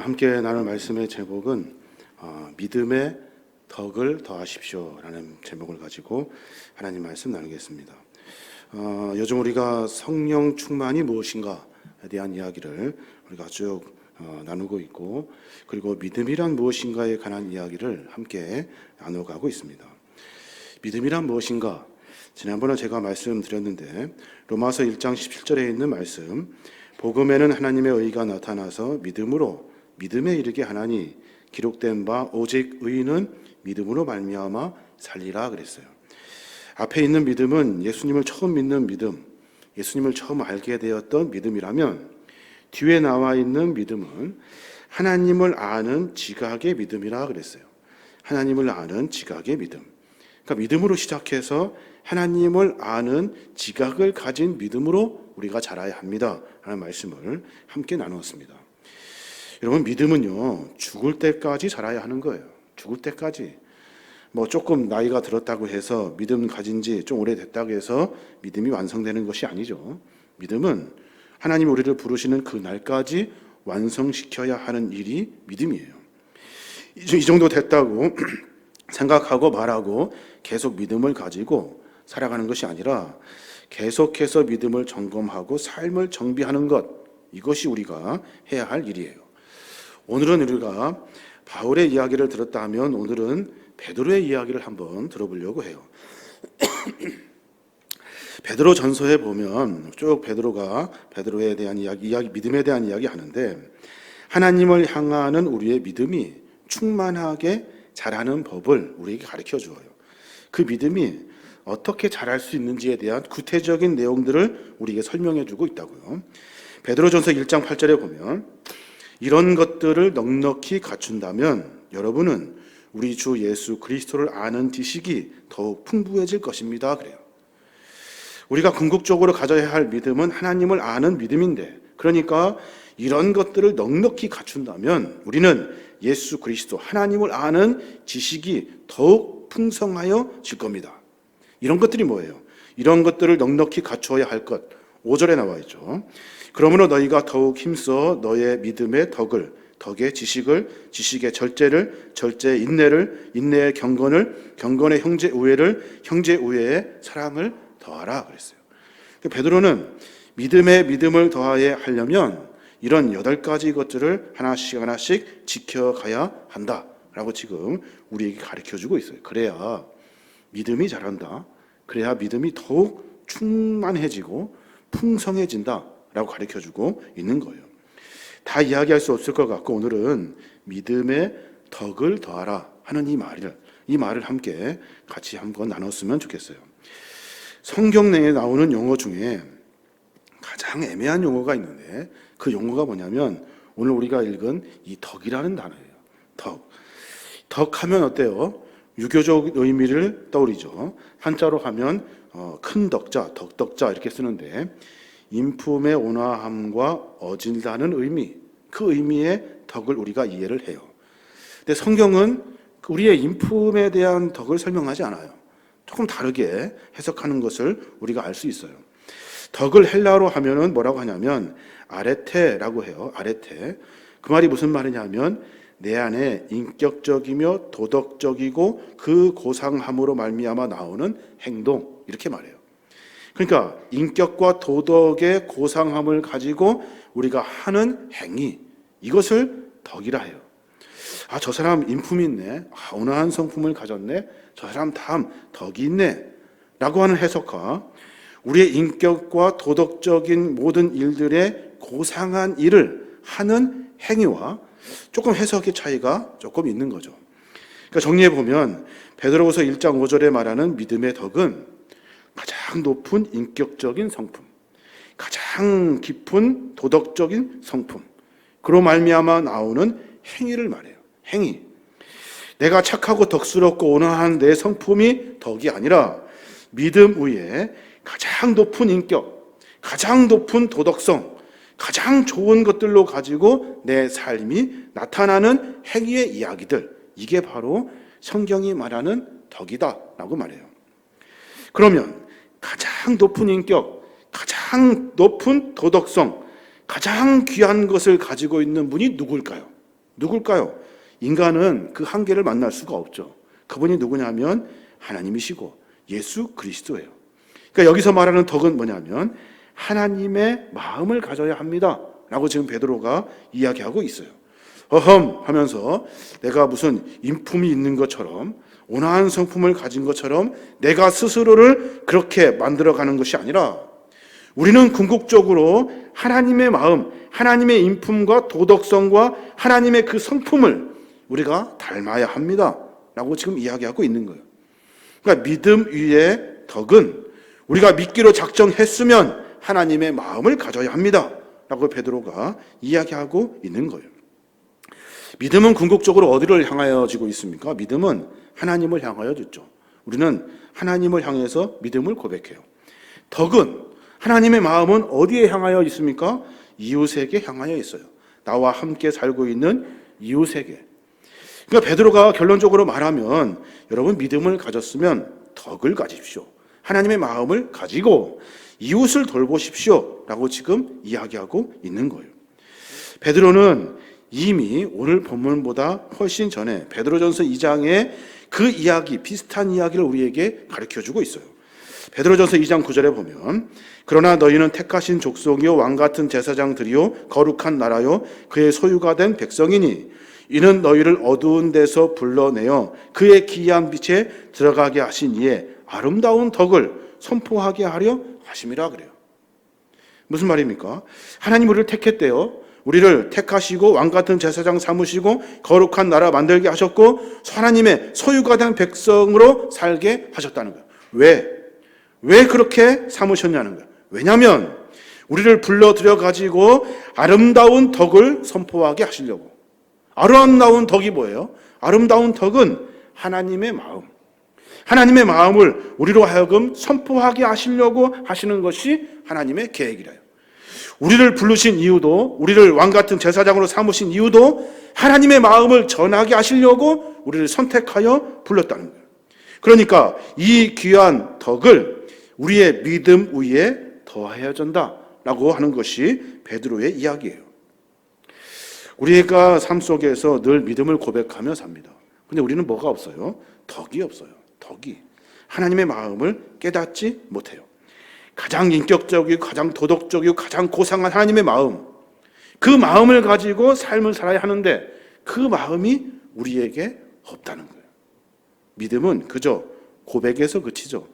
오늘 함께 나눌 말씀의 제목은 믿음의 덕을 더하십시오라는 제목을 가지고 하나님 말씀 나누겠습니다. 요즘 우리가 성령 충만이 무엇인가에 대한 이야기를 우리가 쭉 나누고 있고, 그리고 믿음이란 무엇인가에 관한 이야기를 함께 나눠가고 있습니다. 믿음이란 무엇인가? 지난번에 제가 말씀드렸는데 로마서 1장 17절에 있는 말씀, 복음에는 하나님의 의가 나타나서 믿음에 이르게 하나니 기록된 바 오직 의인은 믿음으로 말미암아 살리라 그랬어요. 앞에 있는 믿음은 예수님을 처음 믿는 믿음, 예수님을 처음 알게 되었던 믿음이라면, 뒤에 나와 있는 믿음은 하나님을 아는 지각의 믿음이라 그랬어요. 하나님을 아는 지각의 믿음. 그러니까 믿음으로 시작해서 하나님을 아는 지각을 가진 믿음으로 우리가 자라야 합니다 라는 말씀을 함께 나누었습니다. 여러분, 믿음은요, 죽을 때까지 자라야 하는 거예요. 죽을 때까지. 조금 나이가 들었다고 해서 믿음 가진 지 좀 오래됐다고 해서 믿음이 완성되는 것이 아니죠. 믿음은 하나님 우리를 부르시는 그 날까지 완성시켜야 하는 일이 믿음이에요. 이 정도 됐다고 생각하고 말하고 계속 믿음을 가지고 살아가는 것이 아니라 계속해서 믿음을 점검하고 삶을 정비하는 것, 이것이 우리가 해야 할 일이에요. 오늘은 우리가 바울의 이야기를 들었다 하면 오늘은 베드로의 이야기를 한번 들어보려고 해요. 베드로 전서에 보면 쭉 베드로에 대한 이야기, 믿음에 대한 이야기 하는데, 하나님을 향하는 우리의 믿음이 충만하게 자라는 법을 우리에게 가르쳐 주어요. 그 믿음이 어떻게 자랄 수 있는지에 대한 구체적인 내용들을 우리에게 설명해 주고 있다고요. 베드로전서 1장 8절에 보면, 이런 것들을 넉넉히 갖춘다면 여러분은 우리 주 예수 그리스도를 아는 지식이 더욱 풍부해질 것입니다 그래요. 우리가 궁극적으로 가져야 할 믿음은 하나님을 아는 믿음인데, 그러니까 이런 것들을 넉넉히 갖춘다면 우리는 예수 그리스도, 하나님을 아는 지식이 더욱 풍성하여질 겁니다. 이런 것들이 뭐예요? 이런 것들을 넉넉히 갖추어야 할 것, 5절에 나와 있죠. 그러므로 너희가 더욱 힘써 너의 믿음의 덕의 지식을, 지식의 절제의 인내를, 인내의 경건의 형제 우애의 사랑을 더하라 그랬어요. 베드로는 믿음을 더하여 하려면 이런 8가지 것들을 하나씩 지켜가야 한다라고 지금 우리에게 가르쳐주고 있어요. 그래야 믿음이 자란다. 그래야 믿음이 더욱 충만해지고 풍성해진다라고 가르쳐주고 있는 거예요. 다 이야기할 수 없을 것 같고, 오늘은 믿음의 덕을 더하라 하는 이 말을 함께 같이 한번 나눴으면 좋겠어요. 성경 내에 나오는 용어 중에 가장 애매한 용어가 있는데, 그 용어가 뭐냐면 오늘 우리가 읽은 이 덕이라는 단어예요. 덕하면 어때요? 유교적 의미를 떠올리죠. 한자로 하면 큰 덕자, 덕덕자 이렇게 쓰는데, 인품의 온화함과 어질다는 의미, 그 의미의 덕을 우리가 이해를 해요. 근데 성경은 우리의 인품에 대한 덕을 설명하지 않아요. 조금 다르게 해석하는 것을 우리가 알 수 있어요. 덕을 헬라어로 하면은 뭐라고 하냐면 아레테라고 해요. 아레테. 그 말이 무슨 말이냐면 내 안에 인격적이며 도덕적이고 그 고상함으로 말미암아 나오는 행동, 이렇게 말해요. 그러니까 인격과 도덕의 고상함을 가지고 우리가 하는 행위, 이것을 덕이라 해요. 저 사람 인품이 있네, 온화한 성품을 가졌네, 저 사람 참 덕이 있네 라고 하는 해석과 우리의 인격과 도덕적인 모든 일들의 고상한 일을 하는 행위와 조금 해석의 차이가 조금 있는 거죠. 그러니까 정리해 보면 베드로후서 1장 5절에 말하는 믿음의 덕은 가장 높은 인격적인 성품, 가장 깊은 도덕적인 성품, 그로 말미암아 나오는 행위를 말해요. 행위. 내가 착하고 덕스럽고 온화한 내 성품이 덕이 아니라 믿음 위에 가장 높은 인격, 가장 높은 도덕성, 가장 좋은 것들로 가지고 내 삶이 나타나는 행위의 이야기들, 이게 바로 성경이 말하는 덕이다라고 말해요. 그러면 가장 높은 인격, 가장 높은 도덕성, 가장 귀한 것을 가지고 있는 분이 누굴까요? 누굴까요? 인간은 그 한계를 만날 수가 없죠. 그분이 누구냐면 하나님이시고 예수 그리스도예요. 그러니까 여기서 말하는 덕은 뭐냐면 하나님의 마음을 가져야 합니다 라고 지금 베드로가 이야기하고 있어요. 어흠 하면서 내가 무슨 인품이 있는 것처럼 온화한 성품을 가진 것처럼 내가 스스로를 그렇게 만들어가는 것이 아니라 우리는 궁극적으로 하나님의 마음, 하나님의 인품과 도덕성과 하나님의 그 성품을 우리가 닮아야 합니다 라고 지금 이야기하고 있는 거예요. 그러니까 믿음 위의 덕은 우리가 믿기로 작정했으면 하나님의 마음을 가져야 합니다 라고 베드로가 이야기하고 있는 거예요. 믿음은 궁극적으로 어디를 향하여 지고 있습니까? 믿음은 하나님을 향하여 졌죠. 우리는 하나님을 향해서 믿음을 고백해요. 덕은 하나님의 마음은 어디에 향하여 있습니까? 이웃에게 향하여 있어요. 나와 함께 살고 있는 이웃에게. 그러니까 베드로가 결론적으로 말하면 여러분 믿음을 가졌으면 덕을 가지십시오. 하나님의 마음을 가지고 이웃을 돌보십시오 라고 지금 이야기하고 있는 거예요. 베드로는 이미 오늘 본문보다 훨씬 전에 베드로전서 2장에 그 이야기, 비슷한 이야기를 우리에게 가르쳐주고 있어요. 베드로전서 2장 9절에 보면 그러나 너희는 택하신 족속이요 왕같은 제사장들이요 거룩한 나라요 그의 소유가 된 백성이니 이는 너희를 어두운 데서 불러내어 그의 기이한 빛에 들어가게 하신 이의 아름다운 덕을 선포하게 하려 하심이라 그래요. 무슨 말입니까? 하나님 우리를 택했대요. 우리를 택하시고 왕같은 제사장 삼으시고 거룩한 나라 만들게 하셨고 하나님의 소유가 된 백성으로 살게 하셨다는 거예요. 왜 그렇게 삼으셨냐는 거예요. 왜냐하면 우리를 불러들여 가지고 아름다운 덕을 선포하게 하시려고. 아름다운 덕이 뭐예요? 아름다운 덕은 하나님의 마음. 하나님의 마음을 우리로 하여금 선포하게 하시려고 하시는 것이 하나님의 계획이래요. 우리를 부르신 이유도, 우리를 왕같은 제사장으로 삼으신 이유도 하나님의 마음을 전하게 하시려고 우리를 선택하여 불렀다는 거예요. 그러니까 이 귀한 덕을 우리의 믿음 위에 더하여 준다라고 하는 것이 베드로의 이야기예요. 우리가 삶 속에서 늘 믿음을 고백하며 삽니다. 근데 우리는 뭐가 없어요? 덕이 없어요. 덕이. 하나님의 마음을 깨닫지 못해요. 가장 인격적이고 가장 도덕적이고 가장 고상한 하나님의 마음, 그 마음을 가지고 삶을 살아야 하는데 그 마음이 우리에게 없다는 거예요. 믿음은 그저 고백에서 그치죠.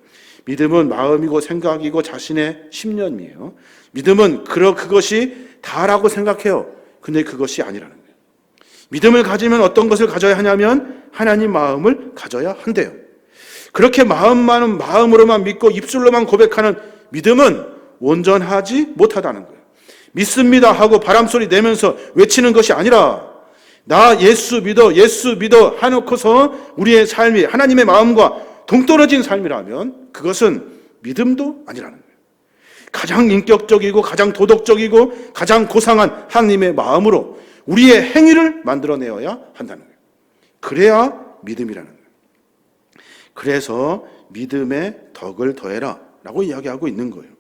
믿음은 마음이고 생각이고 자신의 신념이에요. 믿음은 그것이 다라고 생각해요. 근데 그것이 아니라는 거예요. 믿음을 가지면 어떤 것을 가져야 하냐면 하나님 마음을 가져야 한대요. 그렇게 마음으로만 믿고 입술로만 고백하는 믿음은 온전하지 못하다는 거예요. 믿습니다 하고 바람소리 내면서 외치는 것이 아니라 나 예수 믿어 하놓고서 우리의 삶이 하나님의 마음과 동떨어진 삶이라면 그것은 믿음도 아니라는 거예요. 가장 인격적이고 가장 도덕적이고 가장 고상한 하나님의 마음으로 우리의 행위를 만들어내어야 한다는 거예요. 그래야 믿음이라는 거예요. 그래서 믿음의 덕을 더해라 라고 이야기하고 있는 거예요.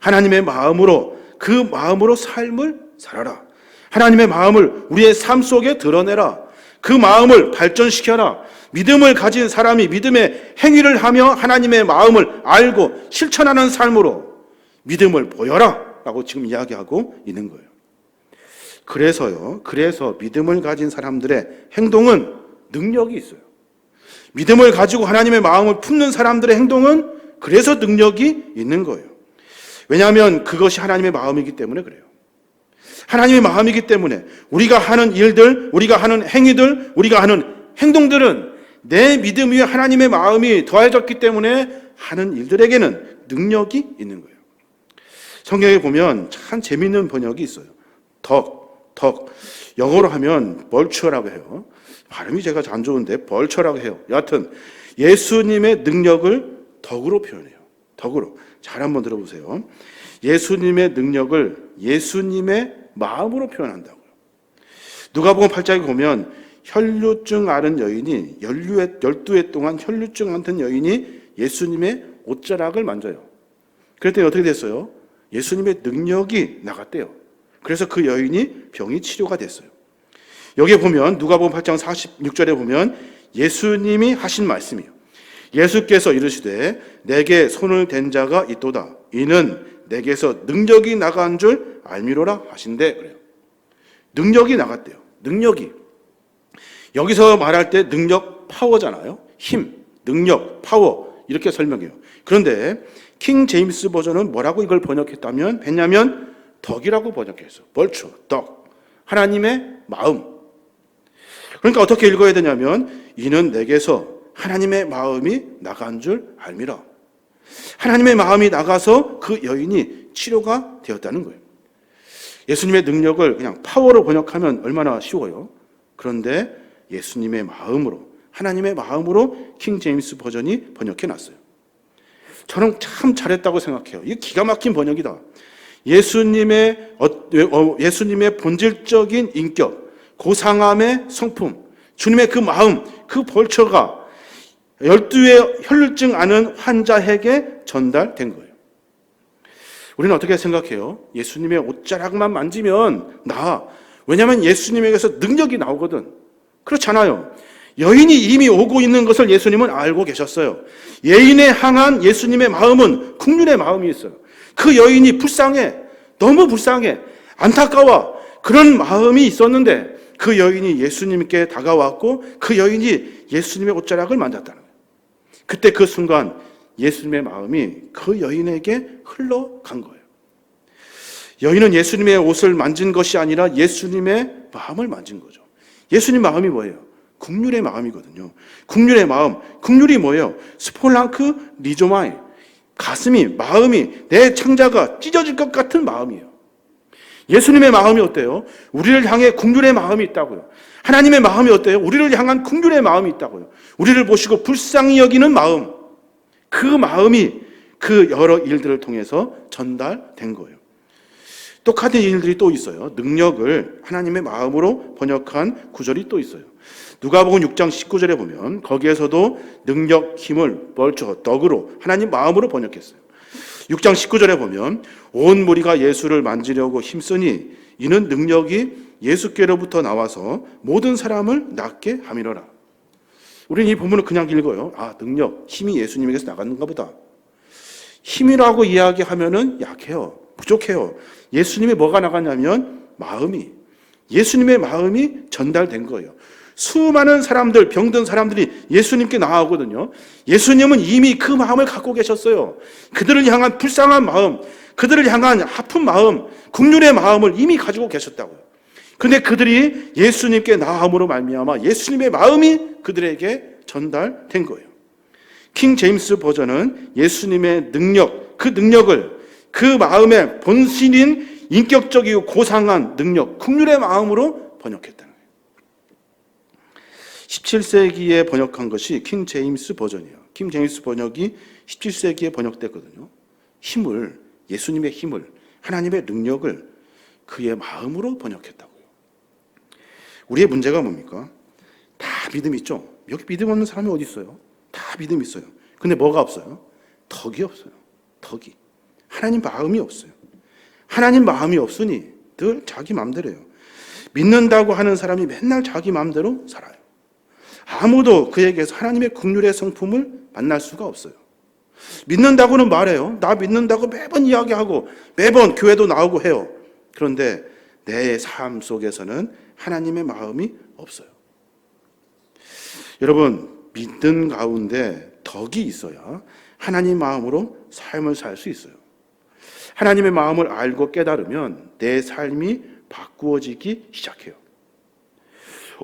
하나님의 마음으로 그 마음으로 삶을 살아라. 하나님의 마음을 우리의 삶 속에 드러내라. 그 마음을 발전시켜라. 믿음을 가진 사람이 믿음의 행위를 하며 하나님의 마음을 알고 실천하는 삶으로 믿음을 보여라 라고 지금 이야기하고 있는 거예요. 그래서 믿음을 가진 사람들의 행동은 능력이 있어요. 믿음을 가지고 하나님의 마음을 품는 사람들의 행동은 그래서 능력이 있는 거예요. 왜냐하면 그것이 하나님의 마음이기 때문에 그래요. 하나님의 마음이기 때문에 우리가 하는 일들, 우리가 하는 행위들, 우리가 하는 행동들은 내 믿음 위에 하나님의 마음이 더해졌기 때문에 하는 일들에게는 능력이 있는 거예요. 성경에 보면 참 재미있는 번역이 있어요. 덕. 영어로 하면 벌처라고 해요. 발음이 제가 안 좋은데 벌처라고 해요. 여하튼 예수님의 능력을 덕으로 표현해요. 덕으로. 잘 한번 들어보세요. 예수님의 능력을 예수님의 마음으로 표현한다고요. 누가복음 8장에 보면 혈루증 앓은 여인이 12해 동안 혈루증 앓던 여인이 예수님의 옷자락을 만져요. 그랬더니 어떻게 됐어요? 예수님의 능력이 나갔대요. 그래서 그 여인이 병이 치료가 됐어요. 여기에 보면 누가복음 8장 46절에 보면 예수님이 하신 말씀이에요. 예수께서 이르시되 내게 손을 댄 자가 있도다. 이는 내게서 능력이 나간 줄 알미로라 하신대. 그래요. 능력이 나갔대요. 능력이. 여기서 말할 때 능력 파워잖아요. 힘, 능력, 파워 이렇게 설명해요. 그런데 킹 제임스 버전은 뭐라고 이걸 번역했다면 했냐면 덕이라고 번역했어. 벌추, 덕. 하나님의 마음. 그러니까 어떻게 읽어야 되냐면 이는 내게서 하나님의 마음이 나간 줄 알미라. 하나님의 마음이 나가서 그 여인이 치료가 되었다는 거예요. 예수님의 능력을 그냥 파워로 번역하면 얼마나 쉬워요. 그런데 예수님의 마음으로, 하나님의 마음으로 킹 제임스 버전이 번역해놨어요. 저는 참 잘했다고 생각해요. 이게 기가 막힌 번역이다. 예수님의 본질적인 인격, 고상함의 성품, 주님의 그 마음, 그 벌처가 12의 혈루증 앓은 환자에게 전달된 거예요. 우리는 어떻게 생각해요? 예수님의 옷자락만 만지면 나아. 왜냐하면 예수님에게서 능력이 나오거든. 그렇잖아요. 여인이 이미 오고 있는 것을 예수님은 알고 계셨어요. 여인에 향한 예수님의 마음은 국률의 마음이 있어요. 그 여인이 불쌍해. 너무 불쌍해. 안타까워. 그런 마음이 있었는데 그 여인이 예수님께 다가왔고 그 여인이 예수님의 옷자락을 만졌다는 거예요. 그때 그 순간 예수님의 마음이 그 여인에게 흘러간 거예요. 여인은 예수님의 옷을 만진 것이 아니라 예수님의 마음을 만진 거죠. 예수님 마음이 뭐예요? 국률의 마음이거든요. 국률의 마음. 국률이 뭐예요? 스폴랑크 리조마이. 가슴이, 마음이, 내 창자가 찢어질 것 같은 마음이에요. 예수님의 마음이 어때요? 우리를 향해 국률의 마음이 있다고요. 하나님의 마음이 어때요? 우리를 향한 국률의 마음이 있다고요. 우리를 보시고 불쌍히 여기는 마음. 그 마음이 그 여러 일들을 통해서 전달된 거예요. 똑같은 일들이 또 있어요. 능력을 하나님의 마음으로 번역한 구절이 또 있어요. 누가복음 6장 19절에 보면 거기에서도 능력, 힘을 벌초, 덕으로 하나님 마음으로 번역했어요. 6장 19절에 보면 온 무리가 예수를 만지려고 힘쓰니 이는 능력이 예수께로부터 나와서 모든 사람을 낫게 함이로라. 우리는 이 본문을 그냥 읽어요. 아, 능력, 힘이 예수님에게서 나갔는가 보다. 힘이라고 이야기하면은 약해요. 부족해요. 예수님이 뭐가 나갔냐면 마음이, 예수님의 마음이 전달된 거예요. 수많은 사람들, 병든 사람들이 예수님께 나아오거든요. 예수님은 이미 그 마음을 갖고 계셨어요. 그들을 향한 불쌍한 마음, 그들을 향한 아픈 마음, 국률의 마음을 이미 가지고 계셨다고요. 그런데 그들이 예수님께 나아옴으로 말미암아 예수님의 마음이 그들에게 전달된 거예요. 킹 제임스 버전은 예수님의 능력, 그 능력을 그 마음의 본신인 인격적이고 고상한 능력, 국률의 마음으로 번역했다는 거예요. 17세기에 번역한 것이 킹 제임스 버전이에요. 킹 제임스 번역이 17세기에 번역됐거든요. 힘을, 예수님의 힘을, 하나님의 능력을 그의 마음으로 번역했다고요. 우리의 문제가 뭡니까? 다 믿음 있죠? 여기 믿음 없는 사람이 어디 있어요? 다 믿음 있어요. 근데 뭐가 없어요? 덕이 없어요. 덕이. 하나님 마음이 없어요. 하나님 마음이 없으니 늘 자기 마음대로 해요. 믿는다고 하는 사람이 맨날 자기 마음대로 살아요. 아무도 그에게서 하나님의 긍휼의 성품을 만날 수가 없어요. 믿는다고는 말해요. 나 믿는다고 매번 이야기하고 매번 교회도 나오고 해요. 그런데 내 삶 속에서는 하나님의 마음이 없어요. 여러분, 믿는 가운데 덕이 있어야 하나님 마음으로 삶을 살 수 있어요. 하나님의 마음을 알고 깨달으면 내 삶이 바꾸어지기 시작해요.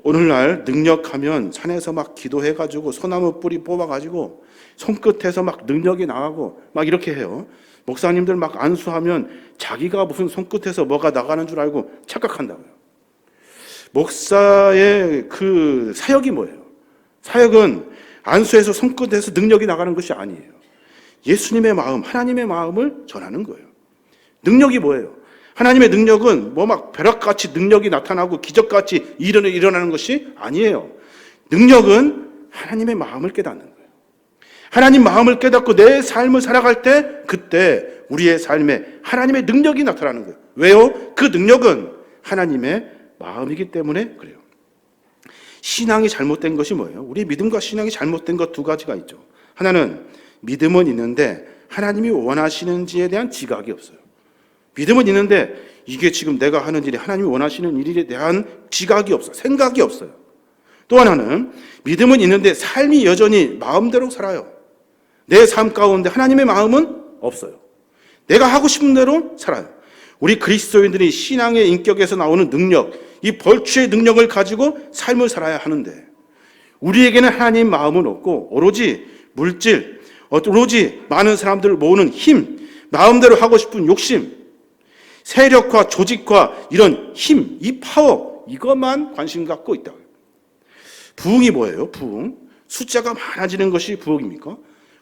오늘날 능력하면 산에서 막 기도해가지고 소나무 뿌리 뽑아가지고 손끝에서 막 능력이 나가고 막 이렇게 해요. 목사님들 막 안수하면 자기가 무슨 손끝에서 뭐가 나가는 줄 알고 착각한다고요. 목사의 그 사역이 뭐예요? 사역은 안수해서 손끝에서 능력이 나가는 것이 아니에요. 예수님의 마음, 하나님의 마음을 전하는 거예요. 능력이 뭐예요? 하나님의 능력은 뭐 막 벼락같이 능력이 나타나고 기적같이 일어나는 것이 아니에요. 능력은 하나님의 마음을 깨닫는 거예요. 하나님 마음을 깨닫고 내 삶을 살아갈 때 그때 우리의 삶에 하나님의 능력이 나타나는 거예요. 왜요? 그 능력은 하나님의 마음이기 때문에 그래요. 신앙이 잘못된 것이 뭐예요? 우리 믿음과 신앙이 잘못된 것 두 가지가 있죠. 하나는 믿음은 있는데 하나님이 원하시는지에 대한 지각이 없어요. 믿음은 있는데 이게 지금 내가 하는 일이 하나님이 원하시는 일에 대한 지각이 없어요. 생각이 없어요. 또 하나는 믿음은 있는데 삶이 여전히 마음대로 살아요. 내 삶 가운데 하나님의 마음은 없어요. 내가 하고 싶은 대로 살아요. 우리 그리스도인들이 신앙의 인격에서 나오는 능력, 이 벌초의 능력을 가지고 삶을 살아야 하는데 우리에게는 하나님 마음은 없고 오로지 물질, 오로지 많은 사람들을 모으는 힘, 마음대로 하고 싶은 욕심, 세력과 조직과 이런 힘, 이 파워, 이것만 관심 갖고 있다. 부흥이 뭐예요? 부흥. 숫자가 많아지는 것이 부흥입니까?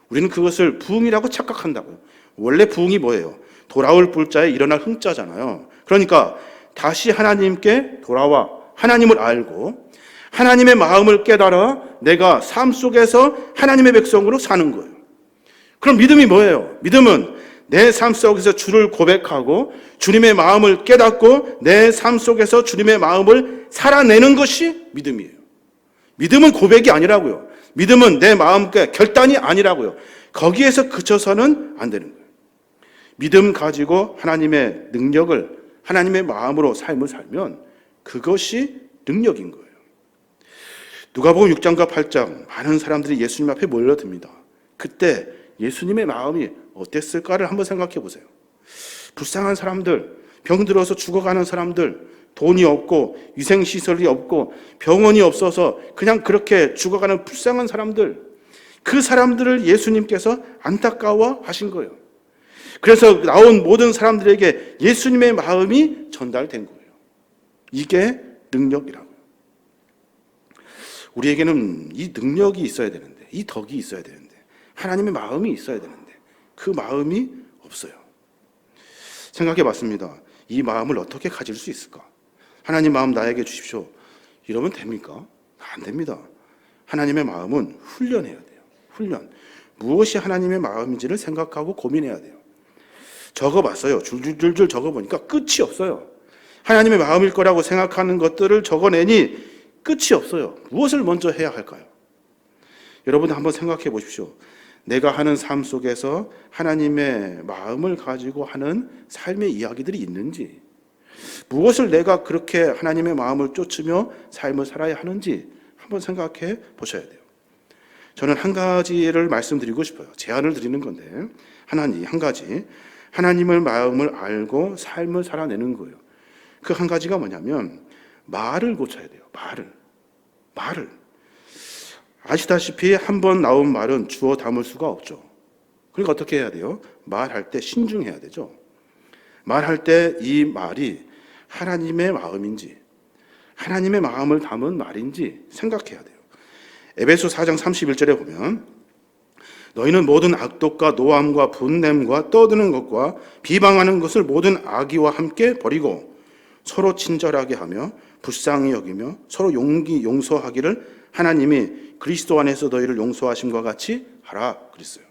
우리는 그것을 부흥이라고 착각한다고요. 원래 부흥이 뭐예요? 돌아올 불자에 일어날 흥자잖아요. 그러니까 다시 하나님께 돌아와 하나님을 알고 하나님의 마음을 깨달아 내가 삶 속에서 하나님의 백성으로 사는 거예요. 그럼 믿음이 뭐예요? 믿음은 내 삶 속에서 주를 고백하고 주님의 마음을 깨닫고 내 삶 속에서 주님의 마음을 살아내는 것이 믿음이에요. 믿음은 고백이 아니라고요. 믿음은 내 마음의 결단이 아니라고요. 거기에서 그쳐서는 안 되는 거예요. 믿음 가지고 하나님의 능력을 하나님의 마음으로 삶을 살면 그것이 능력인 거예요. 누가복음 6장과 8장 많은 사람들이 예수님 앞에 몰려듭니다. 그때 예수님의 마음이 어땠을까를 한번 생각해 보세요. 불쌍한 사람들, 병들어서 죽어가는 사람들, 돈이 없고 위생시설이 없고 병원이 없어서 그냥 그렇게 죽어가는 불쌍한 사람들, 그 사람들을 예수님께서 안타까워 하신 거예요. 그래서 나온 모든 사람들에게 예수님의 마음이 전달된 거예요. 이게 능력이라고요. 우리에게는 이 능력이 있어야 되는데, 이 덕이 있어야 되는데, 하나님의 마음이 있어야 되는데 그 마음이 없어요. 생각해 봤습니다. 이 마음을 어떻게 가질 수 있을까? 하나님 마음 나에게 주십시오. 이러면 됩니까? 안 됩니다. 하나님의 마음은 훈련해야 돼요. 훈련. 무엇이 하나님의 마음인지를 생각하고 고민해야 돼요. 적어봤어요. 줄줄줄줄 적어보니까 끝이 없어요. 하나님의 마음일 거라고 생각하는 것들을 적어내니 끝이 없어요. 무엇을 먼저 해야 할까요? 여러분 한번 생각해 보십시오. 내가 하는 삶 속에서 하나님의 마음을 가지고 하는 삶의 이야기들이 있는지, 무엇을 내가 그렇게 하나님의 마음을 쫓으며 삶을 살아야 하는지 한번 생각해 보셔야 돼요. 저는 한 가지를 말씀드리고 싶어요. 제안을 드리는 건데, 한 가지. 하나님의 마음을 알고 삶을 살아내는 거예요. 그 한 가지가 뭐냐면 말을 고쳐야 돼요. 말을. 아시다시피 한 번 나온 말은 주워 담을 수가 없죠. 그러니까 어떻게 해야 돼요? 말할 때 신중해야 되죠. 말할 때 이 말이 하나님의 마음인지 하나님의 마음을 담은 말인지 생각해야 돼요. 에베소 4장 31절에 보면 너희는 모든 악독과 노함과 분냄과 떠드는 것과 비방하는 것을 모든 악의와 함께 버리고 서로 친절하게 하며 불쌍히 여기며 서로 용서하기를 하나님이 그리스도 안에서 너희를 용서하심과 같이 하라 그랬어요.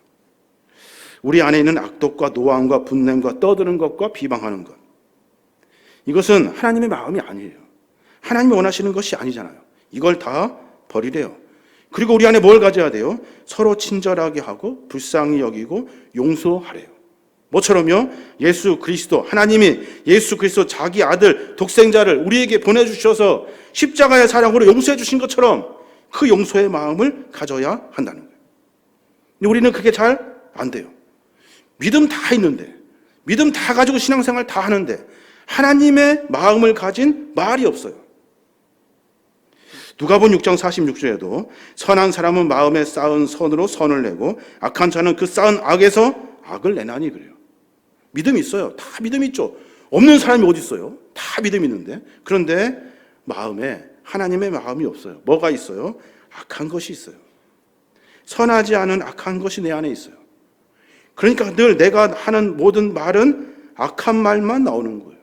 우리 안에 있는 악독과 노함과 분냄과 떠드는 것과 비방하는 것, 이것은 하나님의 마음이 아니에요. 하나님이 원하시는 것이 아니잖아요. 이걸 다 버리래요. 그리고 우리 안에 뭘 가져야 돼요? 서로 친절하게 하고 불쌍히 여기고 용서하래요. 뭐처럼요? 예수 그리스도, 하나님이 예수 그리스도 자기 아들 독생자를 우리에게 보내주셔서 십자가의 사랑으로 용서해 주신 것처럼 그 용서의 마음을 가져야 한다는 거예요. 근데 우리는 그게 잘 안 돼요. 믿음 다 있는데, 믿음 다 가지고 신앙생활 다 하는데 하나님의 마음을 가진 말이 없어요. 누가복음 6장 46절에도 선한 사람은 마음에 쌓은 선으로 선을 내고 악한 자는 그 쌓은 악에서 악을 내나니 그래요. 믿음이 있어요. 다 믿음이 있죠. 없는 사람이 어디 있어요? 다 믿음이 있는데. 그런데 마음에 하나님의 마음이 없어요. 뭐가 있어요? 악한 것이 있어요. 선하지 않은 악한 것이 내 안에 있어요. 그러니까 늘 내가 하는 모든 말은 악한 말만 나오는 거예요.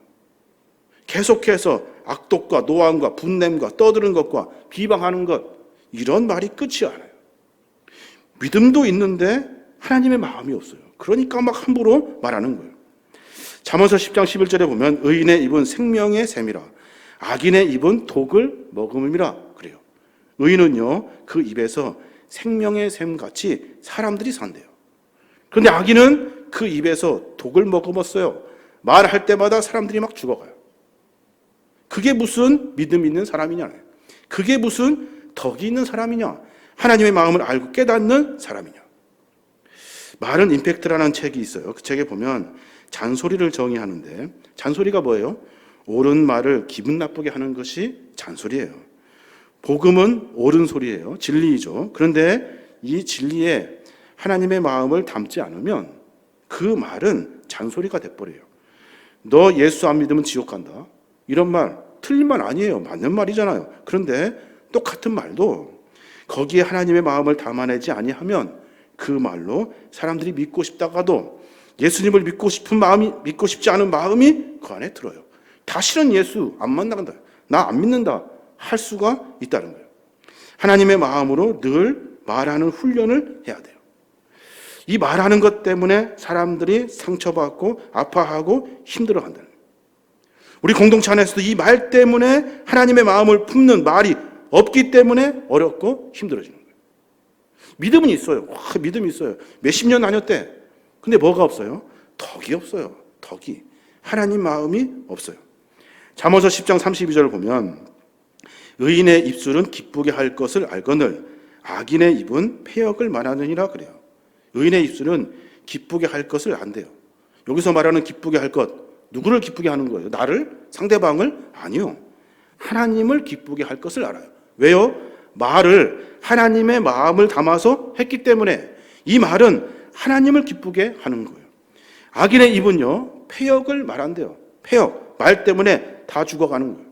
계속해서 악독과 노함과 분냄과 떠드는 것과 비방하는 것, 이런 말이 끝이 않아요. 믿음도 있는데 하나님의 마음이 없어요. 그러니까 막 함부로 말하는 거예요. 잠언서 10장 11절에 보면 의인의 입은 생명의 샘이라 악인의 입은 독을 머금음이라 그래요. 의인은요, 그 입에서 생명의 샘같이 사람들이 산대요. 그런데 악인은 그 입에서 독을 머금었어요. 말할 때마다 사람들이 막 죽어가요. 그게 무슨 믿음 있는 사람이냐? 그게 무슨 덕이 있는 사람이냐? 하나님의 마음을 알고 깨닫는 사람이냐? 말은 임팩트라는 책이 있어요. 그 책에 보면 잔소리를 정의하는데, 잔소리가 뭐예요? 옳은 말을 기분 나쁘게 하는 것이 잔소리예요. 복음은 옳은 소리예요. 진리이죠. 그런데 이 진리에 하나님의 마음을 담지 않으면 그 말은 잔소리가 돼버려요. 너 예수 안 믿으면 지옥 간다. 이런 말 틀린 말 아니에요. 맞는 말이잖아요. 그런데 똑같은 말도 거기에 하나님의 마음을 담아내지 아니하면 그 말로 사람들이 믿고 싶다가도 예수님을 믿고 싶지 않은 마음이 그 안에 들어요. 다시는 예수 안 만나간다. 나 안 믿는다. 할 수가 있다는 거예요. 하나님의 마음으로 늘 말하는 훈련을 해야 돼요. 이 말하는 것 때문에 사람들이 상처받고 아파하고 힘들어한다는 거예요. 우리 공동체 안에서도 이 말 때문에 하나님의 마음을 품는 말이 없기 때문에 어렵고 힘들어지는 거예요. 믿음은 있어요. 믿음이 있어요. 몇십 년 다녔대. 근데 뭐가 없어요? 덕이 없어요. 덕이. 하나님 마음이 없어요. 잠언서 10장 32절을 보면 의인의 입술은 기쁘게 할 것을 알거늘 악인의 입은 패역을 말하느니라 그래요. 의인의 입술은 기쁘게 할 것을 안대요. 여기서 말하는 기쁘게 할 것, 누구를 기쁘게 하는 거예요? 나를? 상대방을? 아니요. 하나님을 기쁘게 할 것을 알아요. 왜요? 말을 하나님의 마음을 담아서 했기 때문에 이 말은 하나님을 기쁘게 하는 거예요. 악인의 입은요, 패역을 말한대요. 패역, 말 때문에 다 죽어가는 거예요.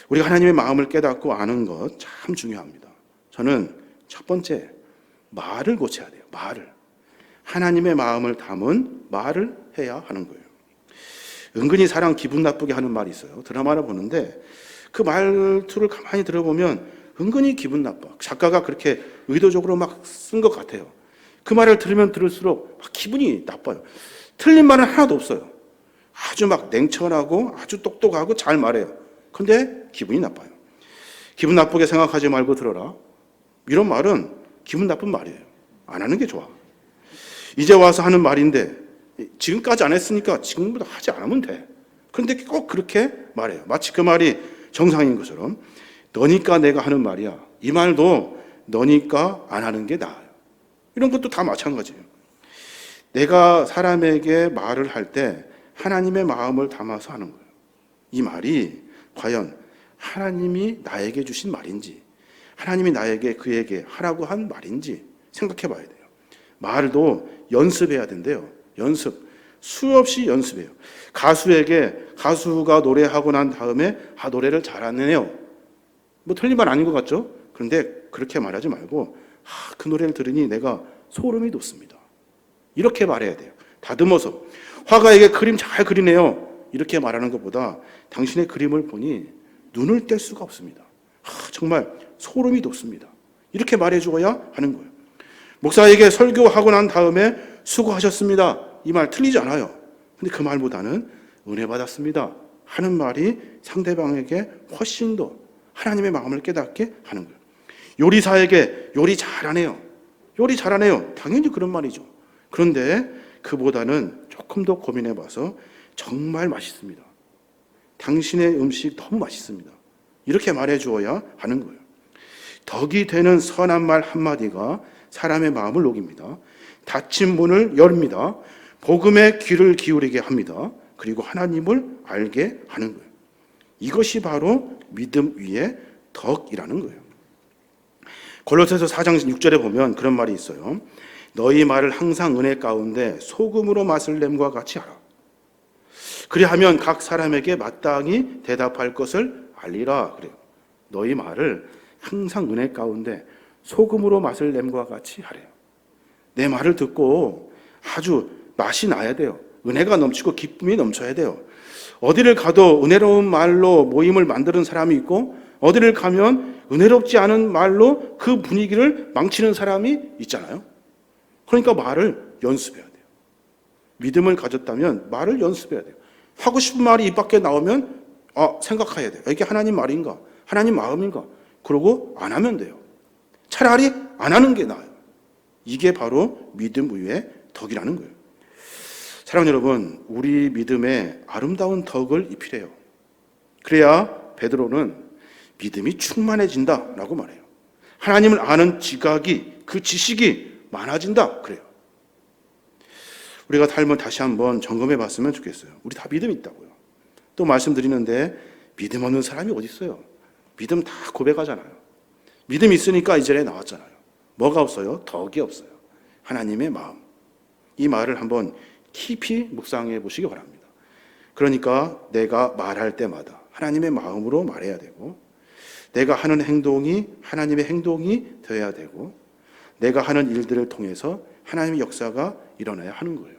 우리가 하나님의 마음을 깨닫고 아는 것 참 중요합니다. 저는 첫 번째, 말을 고쳐야 돼요. 말을. 하나님의 마음을 담은 말을 해야 하는 거예요. 은근히 사람 기분 나쁘게 하는 말이 있어요. 드라마를 보는데 그 말투를 가만히 들어보면 은근히 기분 나빠. 작가가 그렇게 의도적으로 막 쓴 것 같아요. 그 말을 들으면 들을수록 막 기분이 나빠요. 틀린 말은 하나도 없어요. 아주 막 냉철하고 아주 똑똑하고 잘 말해요. 근데 기분이 나빠요. 기분 나쁘게 생각하지 말고 들어라. 이런 말은 기분 나쁜 말이에요. 안 하는 게 좋아. 이제 와서 하는 말인데 지금까지 안 했으니까 지금부터 하지 않으면 돼. 그런데 꼭 그렇게 말해요. 마치 그 말이 정상인 것처럼 너니까 내가 하는 말이야. 이 말도 너니까 안 하는 게 나아요. 이런 것도 다 마찬가지예요. 내가 사람에게 말을 할 때 하나님의 마음을 담아서 하는 거예요. 이 말이 과연 하나님이 나에게 주신 말인지, 하나님이 나에게 그에게 하라고 한 말인지 생각해 봐야 돼요. 말도 연습해야 된대요. 연습. 수없이 연습해요. 가수가 노래하고 난 다음에 노래를 잘하네요. 뭐 틀린 말 아닌 것 같죠? 그런데 그렇게 말하지 말고 그 노래를 들으니 내가 소름이 돋습니다. 이렇게 말해야 돼요. 다듬어서. 화가에게 그림 잘 그리네요. 이렇게 말하는 것보다 당신의 그림을 보니 눈을 뗄 수가 없습니다. 정말 소름이 돋습니다. 이렇게 말해줘야 하는 거예요. 목사에게 설교하고 난 다음에 수고하셨습니다. 이 말 틀리지 않아요. 근데 그 말보다는 은혜 받았습니다 하는 말이 상대방에게 훨씬 더 하나님의 마음을 깨닫게 하는 거예요. 요리사에게 요리 잘하네요. 요리 잘하네요. 당연히 그런 말이죠. 그런데 그보다는 조금 더 고민해봐서 정말 맛있습니다. 당신의 음식 너무 맛있습니다. 이렇게 말해주어야 하는 거예요. 덕이 되는 선한 말 한마디가 사람의 마음을 녹입니다. 닫힌 문을 열립니다. 복음의 귀를 기울이게 합니다. 그리고 하나님을 알게 하는 거예요. 이것이 바로 믿음 위에 덕이라는 거예요. 골로새서 4장 6절에 보면 그런 말이 있어요. 너희 말을 항상 은혜 가운데 소금으로 맛을 냄과 같이 하라. 그리하면 각 사람에게 마땅히 대답할 것을 알리라 그래요. 너희 말을 항상 은혜 가운데 소금으로 맛을 냄과 같이 하래요. 내 말을 듣고 아주 맛이 나야 돼요. 은혜가 넘치고 기쁨이 넘쳐야 돼요. 어디를 가도 은혜로운 말로 모임을 만드는 사람이 있고 어디를 가면 은혜롭지 않은 말로 그 분위기를 망치는 사람이 있잖아요. 그러니까 말을 연습해야 돼요. 믿음을 가졌다면 말을 연습해야 돼요. 하고 싶은 말이 입 밖에 나오면 생각해야 돼요. 이게 하나님 말인가? 하나님 마음인가? 그러고 안 하면 돼요. 차라리 안 하는 게 나아요. 이게 바로 믿음 위에 덕이라는 거예요. 사랑하는 여러분, 우리 믿음에 아름다운 덕을 입히래요. 그래야 베드로는 믿음이 충만해진다라고 말해요. 하나님을 아는 지각이, 그 지식이 많아진다 그래요. 우리가 삶을 다시 한번 점검해 봤으면 좋겠어요. 우리 다 믿음이 있다고요. 또 말씀드리는데 믿음 없는 사람이 어디 있어요? 믿음 다 고백하잖아요. 믿음이 있으니까 이 자리에 나왔잖아요. 뭐가 없어요? 덕이 없어요. 하나님의 마음. 이 말을 한번 깊이 묵상해 보시기 바랍니다. 그러니까 내가 말할 때마다 하나님의 마음으로 말해야 되고, 내가 하는 행동이 하나님의 행동이 되어야 되고, 내가 하는 일들을 통해서 하나님의 역사가 일어나야 하는 거예요.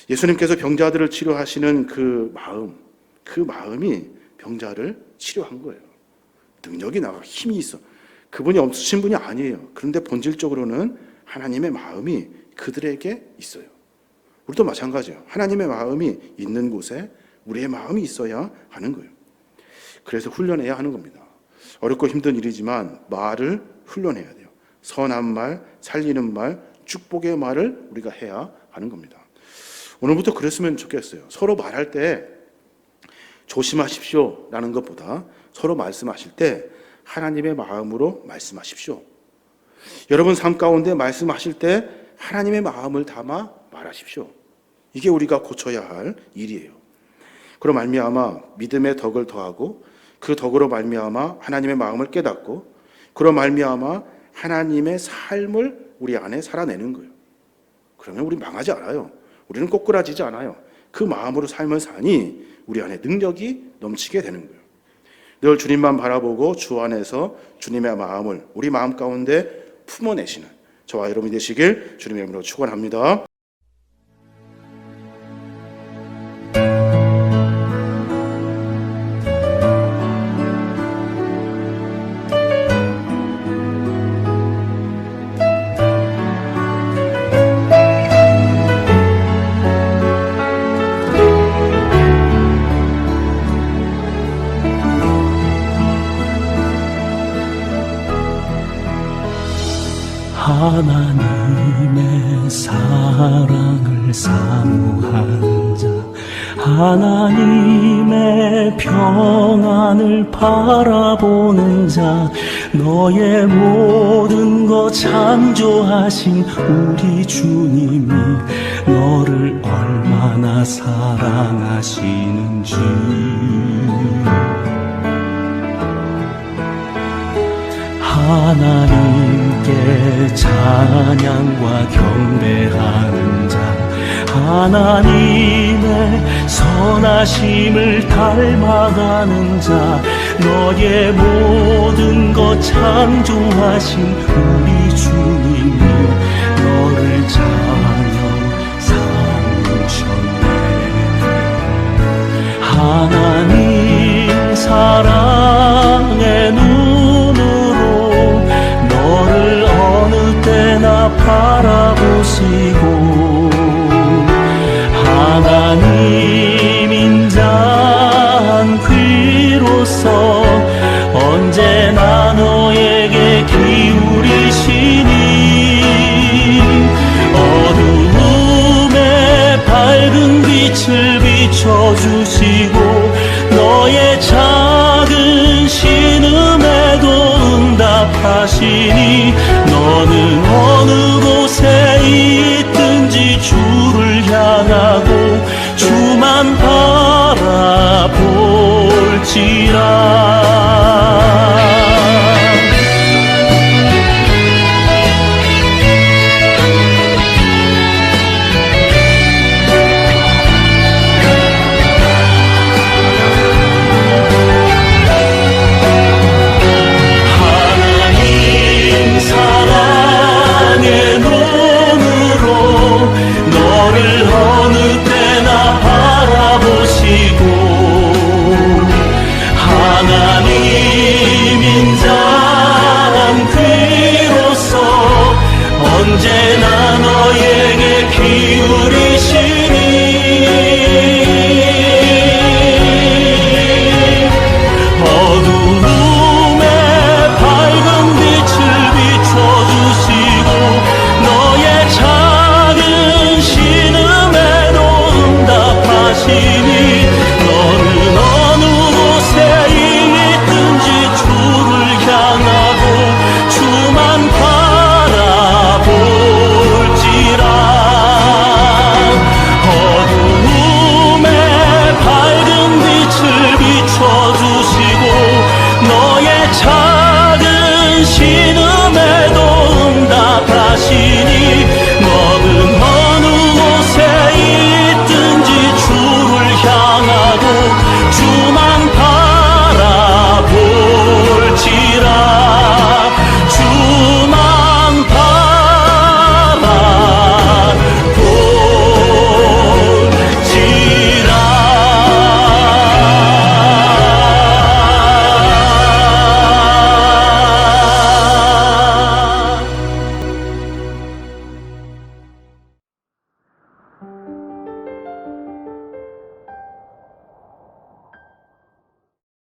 예수님께서 병자들을 치료하시는 그 마음이 병자를 치료한 거예요. 능력이 나가, 힘이 있어. 그분이 없으신 분이 아니에요. 그런데 본질적으로는 하나님의 마음이 그들에게 있어요. 우리도 마찬가지예요. 하나님의 마음이 있는 곳에 우리의 마음이 있어야 하는 거예요. 그래서 훈련해야 하는 겁니다. 어렵고 힘든 일이지만 말을 훈련해야 돼요. 선한 말, 살리는 말, 축복의 말을 우리가 해야 하는 겁니다. 오늘부터 그랬으면 좋겠어요. 서로 말할 때 조심하십시오 라는 것보다 서로 말씀하실 때 하나님의 마음으로 말씀하십시오. 여러분 삶 가운데 말씀하실 때 하나님의 마음을 담아 말하십시오. 이게 우리가 고쳐야 할 일이에요. 그로 말미암아 믿음의 덕을 더하고, 그 덕으로 말미암아 하나님의 마음을 깨닫고, 그로 말미암아 하나님의 삶을 우리 안에 살아내는 거예요. 그러면 우리 망하지 않아요. 우리는 꼬꾸라지지 않아요. 그 마음으로 삶을 사니 우리 안에 능력이 넘치게 되는 거예요. 늘 주님만 바라보고 주 안에서 주님의 마음을 우리 마음 가운데 품어내시는 저와 여러분이 되시길 주님의 이름으로 축원합니다. 하나님의 사랑을 사모하는 자, 하나님의 평안을 바라보는 자, 너의 모든 것 창조하신 우리 주님이 너를 얼마나 사랑하시는지 하나님께 찬양과 경배하는 자, 하나님의 선하심을 닮아가는 자, 너의 모든 것 창조하신 우리 주님이 너를 자녀 삼으셨네. 하나님 사랑의 눈으로 너를 어느 때나 바라보시고, 하나님 인자한 귀로서 언제나 너에게 기울이시니, 어두움에 밝은 빛을 비춰주시고 너의 작은 신음에도 응답하시니, 너는 어느 곳에 있든지 주를 향하고 주만 바라볼지라. 사랑의 눈으로 너를 어느 때나 바라보시고,